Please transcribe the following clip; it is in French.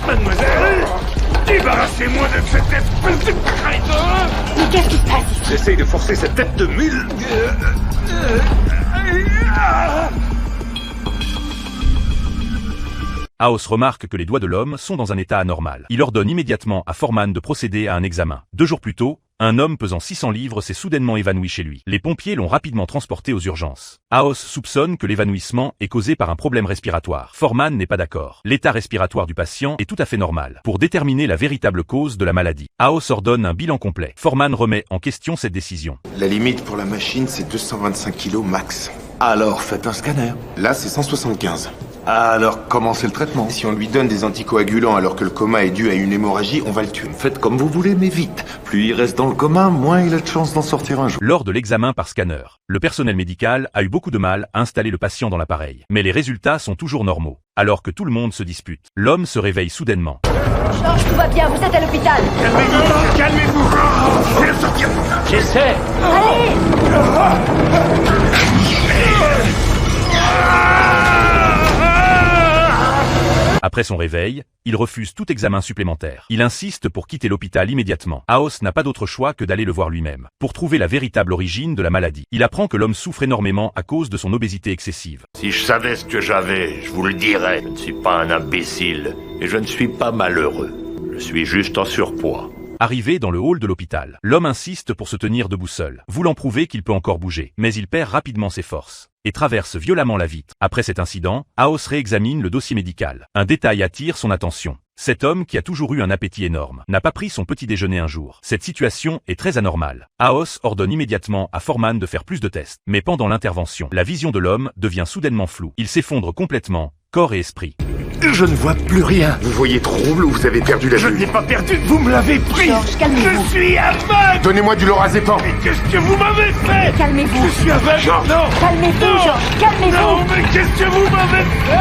Mademoiselle, débarrassez-moi de cette espèce de crétin! Mais qu'est-ce qui se passe ici? J'essaye de forcer cette tête de mule. House remarque que les doigts de l'homme sont dans un état anormal. Il ordonne immédiatement à Foreman de procéder à un examen. 2 jours plus tôt, un homme pesant 600 livres s'est soudainement évanoui chez lui. Les pompiers l'ont rapidement transporté aux urgences. House soupçonne que l'évanouissement est causé par un problème respiratoire. Foreman n'est pas d'accord. L'état respiratoire du patient est tout à fait normal. Pour déterminer la véritable cause de la maladie, House ordonne un bilan complet. Foreman remet en question cette décision. La limite pour la machine, c'est 225 kilos max. Alors faites un scanner. Là, c'est 175. Alors commencez le traitement. Si on lui donne des anticoagulants alors que le coma est dû à une hémorragie, on va le tuer. Faites comme vous voulez, mais vite. Plus il reste dans le coma, moins il a de chance d'en sortir un jour. Lors de l'examen par scanner, le personnel médical a eu beaucoup de mal à installer le patient dans l'appareil. Mais les résultats sont toujours normaux. Alors que tout le monde se dispute, l'homme se réveille soudainement. Georges, tout va bien, vous êtes à l'hôpital. Calmez-vous, calmez-vous. Je vais le sortir. J'essaie. Allez! Après son réveil, il refuse tout examen supplémentaire. Il insiste pour quitter l'hôpital immédiatement. House n'a pas d'autre choix que d'aller le voir lui-même, pour trouver la véritable origine de la maladie. Il apprend que l'homme souffre énormément à cause de son obésité excessive. Si je savais ce que j'avais, je vous le dirais. Je ne suis pas un imbécile et je ne suis pas malheureux. Je suis juste en surpoids. Arrivé dans le hall de l'hôpital, l'homme insiste pour se tenir debout seul, voulant prouver qu'il peut encore bouger. Mais il perd rapidement ses forces et traverse violemment la vitre. Après cet incident, House réexamine le dossier médical. Un détail attire son attention. Cet homme, qui a toujours eu un appétit énorme, n'a pas pris son petit déjeuner un jour. Cette situation est très anormale. House ordonne immédiatement à Foreman de faire plus de tests. Mais pendant l'intervention, la vision de l'homme devient soudainement floue. Il s'effondre complètement, corps et esprit. Je ne vois plus rien. Vous voyez trouble ou vous avez perdu la Je vue? n'ai pas perdu, vous me l'avez pris. Georges, calmez-vous. Je suis aveugle. Donnez-moi du lorazépam. Mais qu'est-ce que vous m'avez fait? Calmez-vous. Je suis aveugle. Non. Calmez-vous, Non. Georges, calmez-vous. Non, mais qu'est-ce que vous m'avez fait?